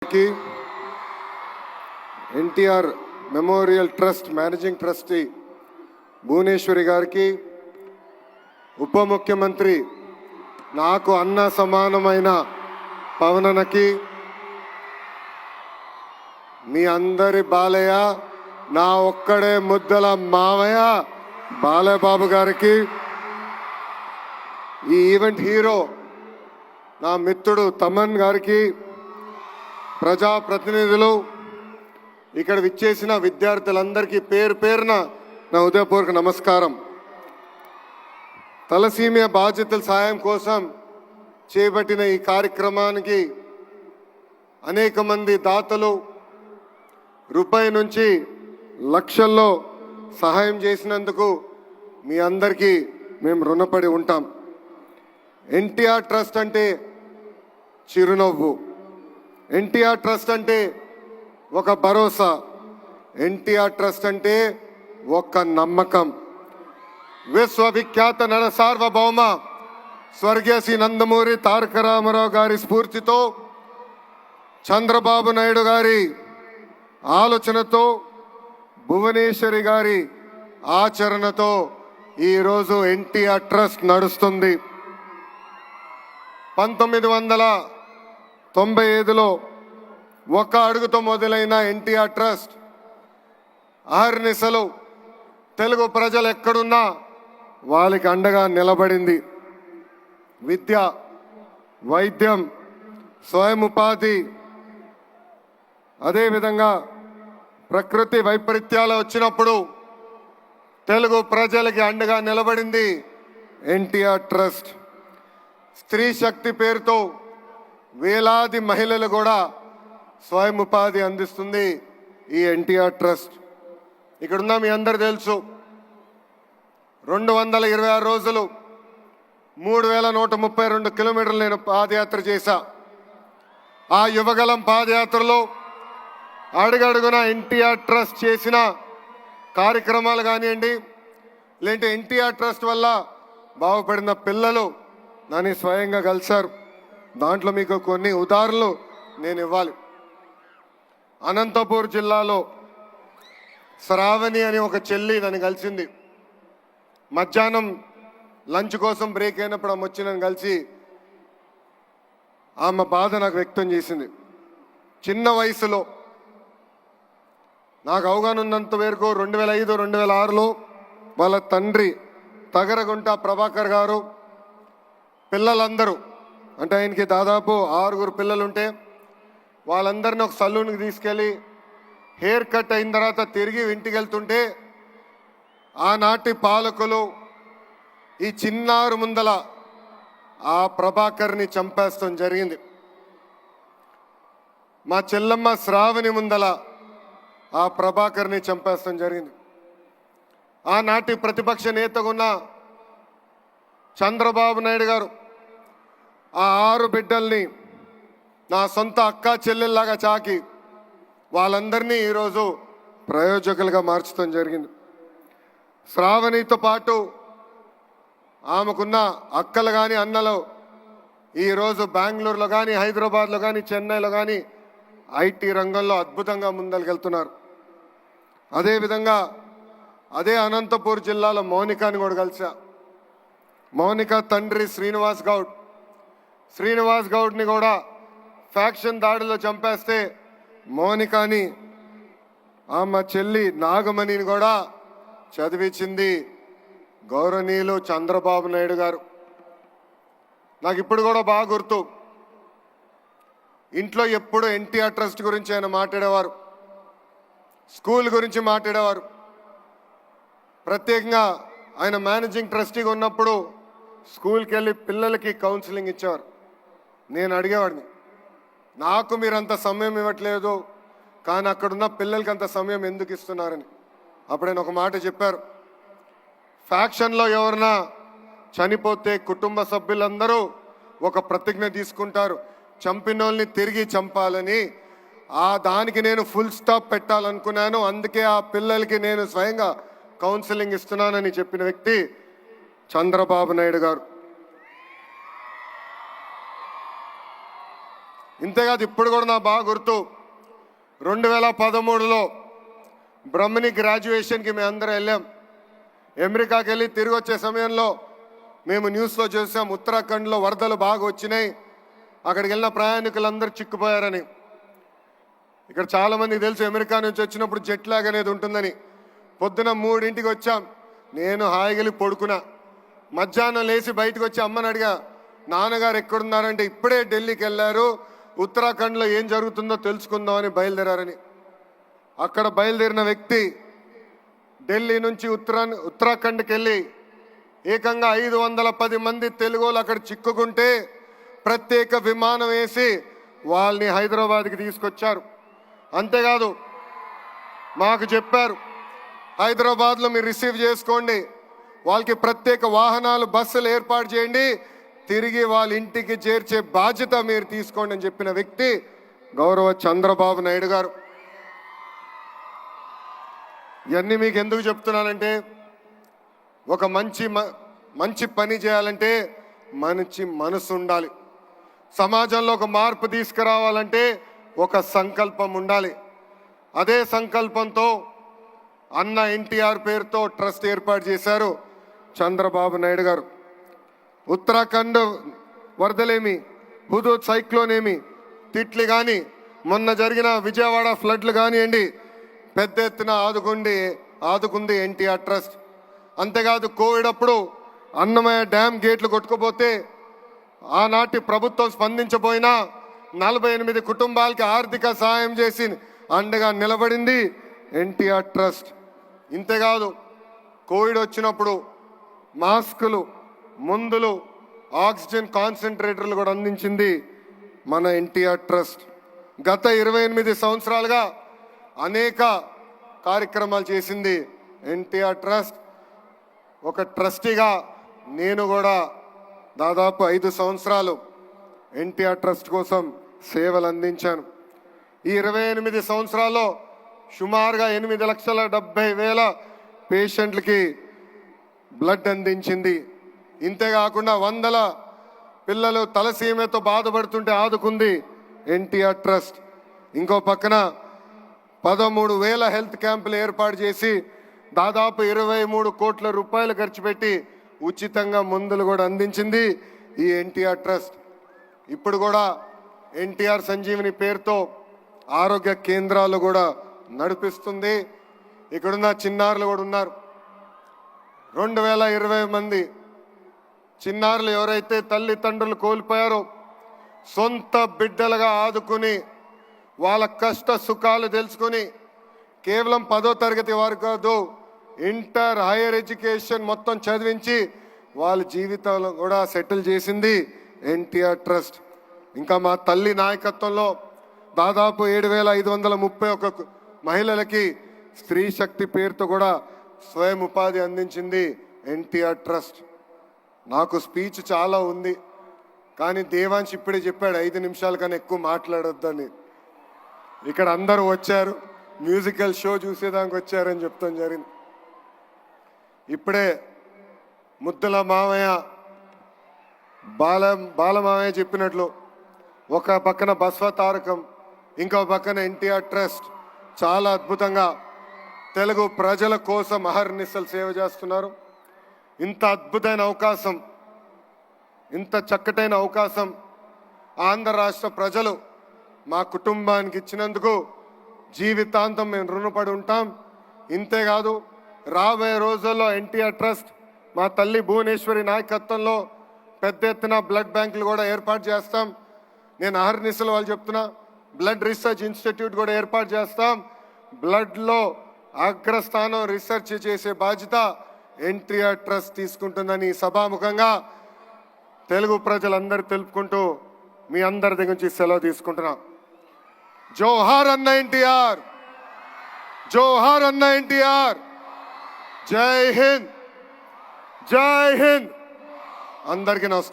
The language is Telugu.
की NTR memorial trust managing trustee Bhuvaneshwari గారికి, ఉప ముఖ్యమంత్రి నాకు అన్న సమానమైన పవనన్నకి, మీ అందరి బాలయ్య నా ఒక్కడే ముద్దల మావయ్య బాలయ్య బాబు గారికి, ఈ ఈవెంట్ హీరో నా మిత్రుడు తమన్ గారికి, ప్రజాప్రతినిధులు, ఇక్కడ విచ్చేసిన విద్యార్థులందరికీ పేరు పేరున నా హృదయపూర్వక నమస్కారం. తలసీమియా బాధితుల సాయం కోసం చేపట్టిన ఈ కార్యక్రమానికి అనేక మంది దాతలు రూపాయి నుంచి లక్షల్లో సహాయం చేసినందుకు మీ అందరికీ మేము రుణపడి ఉంటాం. ఎన్టీఆర్ ట్రస్ట్ అంటే చిరునవ్వు, ఎన్టీఆర్ ట్రస్ట్ అంటే ఒక భరోసా, ఎన్టీఆర్ ట్రస్ట్ అంటే ఒక నమ్మకం. విశ్వవిఖ్యాత నట సార్వభౌమ స్వర్గీయ శ్రీ నందమూరి తారక రామారావు గారి స్ఫూర్తితో, చంద్రబాబు నాయుడు గారి ఆలోచనతో, భువనేశ్వరి గారి ఆచరణతో ఈరోజు ఎన్టీఆర్ ట్రస్ట్ నడుస్తుంది. 1995లో ఒక అడుగుతో మొదలైన ఎన్టీఆర్ ట్రస్ట్ అహర్నిశలు తెలుగు ప్రజలు ఎక్కడున్నా వాళ్ళకి అండగా నిలబడింది. విద్య, వైద్యం, స్వయం ఉపాధి, అదేవిధంగా ప్రకృతి వైపరీత్యాలు వచ్చినప్పుడు తెలుగు ప్రజలకి అండగా నిలబడింది ఎన్టీఆర్ ట్రస్ట్. స్త్రీ శక్తి పేరుతో వేలాది మహిళలు కూడా స్వయం ఉపాధి అందిస్తుంది ఈ ఎన్టీఆర్ ట్రస్ట్. ఇక్కడున్న మీ అందరు తెలుసు, 226 రోజులు 3132 కిలోమీటర్లు నేను పాదయాత్ర చేశా. ఆ యువగలం పాదయాత్రలో అడుగడుగున ఎన్టీఆర్ ట్రస్ట్ చేసిన కార్యక్రమాలు కానివ్వండి, లేదంటే ఎన్టీఆర్ ట్రస్ట్ వల్ల బాగుపడిన పిల్లలు నన్ను స్వయంగా కలిశారు. దాంట్లో మీకు కొన్ని ఉదాహరణలు నేను ఇవ్వాలి. అనంతపూర్ జిల్లాలో శ్రావణి అని ఒక చెల్లి నన్ను కలిసింది. మధ్యాహ్నం లంచ్ కోసం బ్రేక్ అయినప్పుడు ఆమె వచ్చి నన్ను కలిసి ఆమె బాధ నాకు వ్యక్తం చేసింది. చిన్న వయసులో నాకు అవగాహన ఉన్నంత వరకు 2005, 2006లో వాళ్ళ తండ్రి తగరగుంట ప్రభాకర్ గారు పిల్లలందరూ, అంటే ఆయనకి దాదాపు 6 పిల్లలుంటే వాళ్ళందరినీ ఒక సలూన్కి తీసుకెళ్ళి హెయిర్ కట్ అయిన తర్వాత తిరిగి ఇంటికి వెళ్తుంటే ఆనాటి పాలకులు ఈ చిన్నారు ముందల ఆ ప్రభాకర్ని చంపేస్తాం జరిగింది. మా చెల్లమ్మ శ్రావణి ముందల ఆ ప్రభాకర్ని చంపేస్తాం జరిగింది. ఆనాటి ప్రతిపక్ష నేతగా ఉన్న చంద్రబాబు నాయుడు గారు ఆ 6 బిడ్డల్ని నా సొంత అక్క చెల్లెల్లాగా చాకి వాళ్ళందరినీ ఈరోజు ప్రయోజకులుగా మార్చడం జరిగింది. శ్రావణితో పాటు ఆమెకున్న అక్కలు కానీ అన్నలు ఈరోజు బెంగళూరులో కానీ, హైదరాబాద్లో కానీ, చెన్నైలో కానీ ఐటీ రంగంలో అద్భుతంగా ముందరికెళ్తున్నారు. అదేవిధంగా అదే అనంతపూర్ జిల్లాలో మౌనికాని కూడా కలిసా. మౌనిక తండ్రి శ్రీనివాస్ గౌడ్ని కూడా ఫ్యాక్షన్ దాడిలో చంపేస్తే మౌనికాని ఆమె చెల్లి నాగమణిని కూడా చదివించింది గౌరవనీయులు చంద్రబాబు నాయుడు గారు. నాకు ఇప్పుడు కూడా బాగా గుర్తు, ఇంట్లో ఎప్పుడు ఎన్టీఆర్ ట్రస్ట్ గురించి ఆయన మాట్లాడేవారు, స్కూల్ గురించి మాట్లాడేవారు. ప్రత్యేకంగా ఆయన మేనేజింగ్ ట్రస్టీగా ఉన్నప్పుడు స్కూల్కి వెళ్ళి పిల్లలకి కౌన్సిలింగ్ ఇచ్చేవారు. నేను అడిగేవాడిని, నాకు మీరు అంత సమయం ఇవ్వట్లేదు కానీ అక్కడున్న పిల్లలకి అంత సమయం ఎందుకు ఇస్తున్నారని. అప్పుడు ఆయన ఒక మాట చెప్పారు, ఫ్యాక్షన్లో ఎవరన్నా చనిపోతే కుటుంబ సభ్యులందరూ ఒక ప్రతిజ్ఞ తీసుకుంటారు, చంపినోళ్ళని తిరిగి చంపాలని. దానికి నేను ఫుల్ స్టాప్ పెట్టాలనుకున్నాను, అందుకే ఆ పిల్లలకి నేను స్వయంగా కౌన్సిలింగ్ ఇస్తున్నానని చెప్పిన వ్యక్తి చంద్రబాబు నాయుడు గారు. ఇంతేకాదు ఇప్పుడు కూడా నా బాగా గుర్తు 2013లో బ్రహ్మని గ్రాడ్యుయేషన్కి మేము అందరం వెళ్ళాం. అమెరికాకి వెళ్ళి తిరిగి వచ్చే సమయంలో మేము న్యూస్లో చూసాం ఉత్తరాఖండ్లో వరదలు బాగా వచ్చినాయి, అక్కడికి వెళ్ళిన ప్రయాణికులందరూ చిక్కుపోయారని. ఇక్కడ చాలామందికి తెలుసు అమెరికా నుంచి వచ్చినప్పుడు జెట్ లాగ్ అనేది ఉంటుందని. పొద్దున 3ంటికి వచ్చాం, నేను హాయిగలి పడుకున్నా. మధ్యాహ్నం లేచి బయటకు వచ్చి అమ్మని అడిగా, నాన్నగారు ఎక్కడున్నారంటే ఇప్పుడే ఢిల్లీకి వెళ్ళారు, ఉత్తరాఖండ్లో ఏం జరుగుతుందో తెలుసుకుందామని బయలుదేరారని. అక్కడ బయలుదేరిన వ్యక్తి ఢిల్లీ నుంచి ఉత్తరాఖండ్కి వెళ్ళి ఏకంగా 510 మంది తెలుగులు అక్కడ చిక్కుకుంటే ప్రత్యేక విమానం వేసి వాళ్ళని హైదరాబాద్కి తీసుకొచ్చారు. అంతేకాదు మాకు చెప్పారు, హైదరాబాద్లో మీరు రిసీవ్ చేసుకోండి, వాళ్ళకి ప్రత్యేక వాహనాలు బస్సులు ఏర్పాటు చేయండి, తిరిగి వాళ్ళ ఇంటికి చేర్చే బాధ్యత మీరు తీసుకోండి అని చెప్పిన వ్యక్తి గౌరవ చంద్రబాబు నాయుడు గారు. ఇవన్నీ మీకు ఎందుకు చెప్తున్నానంటే, ఒక మంచి పని చేయాలంటే మంచి మనసు ఉండాలి. సమాజంలో ఒక మార్పు తీసుకురావాలంటే ఒక సంకల్పం ఉండాలి. అదే సంకల్పంతో అన్న ఎన్టీఆర్ పేరుతో ట్రస్ట్ ఏర్పాటు చేశారు చంద్రబాబు నాయుడు గారు. ఉత్తరాఖండ్ వరదలేమి, హుదూద్ సైక్లోన్ ఏమి, తిట్లి కానీ, మొన్న జరిగిన విజయవాడ ఫ్లడ్లు కానివ్వండి, పెద్ద ఎత్తున ఆదుకుంది ఎన్టీఆర్ ట్రస్ట్. అంతేకాదు కోవిడ్ అప్పుడు అన్నమయ్య డ్యామ్ గేట్లు కొట్టుకుపోతే ఆనాటి ప్రభుత్వం స్పందించబోయినా 48 కుటుంబాలకి ఆర్థిక సహాయం చేసి అండగా నిలబడింది ఎన్టీఆర్ ట్రస్ట్. ఇంతేకాదు కోవిడ్ వచ్చినప్పుడు మాస్కులు, మందులు, ఆక్సిజన్ కాన్సన్ట్రేటర్లు కూడా అందించింది మన ఎన్టీఆర్ ట్రస్ట్. గత 28 సంవత్సరాలుగా అనేక కార్యక్రమాలు చేసింది ఎన్టీఆర్ ట్రస్ట్. ఒక ట్రస్టీగా నేను కూడా దాదాపు 5 సంవత్సరాలు ఎన్టీఆర్ ట్రస్ట్ కోసం సేవలు అందించాను. ఈ 28 సంవత్సరాల్లో సుమారుగా 8,70,000 పేషెంట్లకి బ్లడ్ అందించింది. ఇంతేకాకుండా 100 పిల్లలు తలసీమతో బాధపడుతుంటే ఆదుకుంది ఎన్టీఆర్ ట్రస్ట్. ఇంకో పక్కన 13,000 హెల్త్ క్యాంపులు ఏర్పాటు చేసి దాదాపు 23 కోట్ల రూపాయలు ఖర్చు పెట్టి ఉచితంగా మందులు కూడా అందించింది ఈ ఎన్టీఆర్ ట్రస్ట్. ఇప్పుడు కూడా ఎన్టీఆర్ సంజీవని పేరుతో ఆరోగ్య కేంద్రాలు కూడా నడిపిస్తుంది. ఇక్కడున్న చిన్నారులు కూడా ఉన్నారు. 2020 మంది చిన్నారులు ఎవరైతే తల్లిదండ్రులు కోల్పోయారో సొంత బిడ్డలుగా ఆదుకుని వాళ్ళ కష్ట సుఖాలు తెలుసుకుని కేవలం 10వ తరగతి వరకు కాదు, ఇంటర్, హైయర్ ఎడ్యుకేషన్ మొత్తం చదివించి వాళ్ళ జీవితాలు కూడా సెటిల్ చేసింది ఎన్టీఆర్ ట్రస్ట్. ఇంకా మా తల్లి నాయకత్వంలో దాదాపు 7,531 మహిళలకి స్త్రీ శక్తి పేరుతో కూడా స్వయం ఉపాధి అందించింది ఎన్టీఆర్ ట్రస్ట్. నాకు స్పీచ్ చాలా ఉంది, కానీ దేవాంశ్ ఇప్పుడే చెప్పాడు 5 నిమిషాల కన్నా ఎక్కువ మాట్లాడొద్దని. ఇక్కడ అందరూ వచ్చారు, మ్యూజికల్ షో చూసేదానికి వచ్చారని చెప్తాం జరిగింది. ఇప్పుడే ముద్దుల మామయ్య, బాలమామయ్య చెప్పినట్లు ఒక పక్కన బస్వ తారకం, ఇంకో పక్కన ఎన్టీఆర్ ట్రస్ట్ చాలా అద్భుతంగా తెలుగు ప్రజల కోసం అహర్నిశలు సేవ చేస్తున్నారు. ఇంత అద్భుతమైన అవకాశం, ఇంత చక్కటైన అవకాశం ఆంధ్ర రాష్ట్ర ప్రజలు మా కుటుంబానికి ఇచ్చినందుకు జీవితాంతం మేము రుణపడి ఉంటాం. ఇంతేకాదు రాబోయే రోజుల్లో ఎన్టీఆర్ ట్రస్ట్ మా తల్లి భువనేశ్వరి నాయకత్వంలో పెద్ద ఎత్తున బ్లడ్ బ్యాంకులు కూడా ఏర్పాటు చేస్తాం. నేను అహర్నిశలు వాళ్ళు చెప్తున్నా, బ్లడ్ రీసెర్చ్ ఇన్స్టిట్యూట్ కూడా ఏర్పాటు చేస్తాం. బ్లడ్లో అగ్రస్థానం రీసెర్చ్ చేసే బాధ్యత ఎన్టీఆర్ ట్రస్ట్ తీసుకుంటుందని సభాముఖంగా తెలుగు ప్రజలందరూ తెలుపుకుంటూ మీ అందరి దగ్గర నుంచి సెలవు తీసుకుంటున్నాం. జోహార్ అన్న ఎన్టీఆర్, జోహార్ అన్న ఎన్టీఆర్. జై హింద్, జై హింద్. అందరికీ నమస్కారం.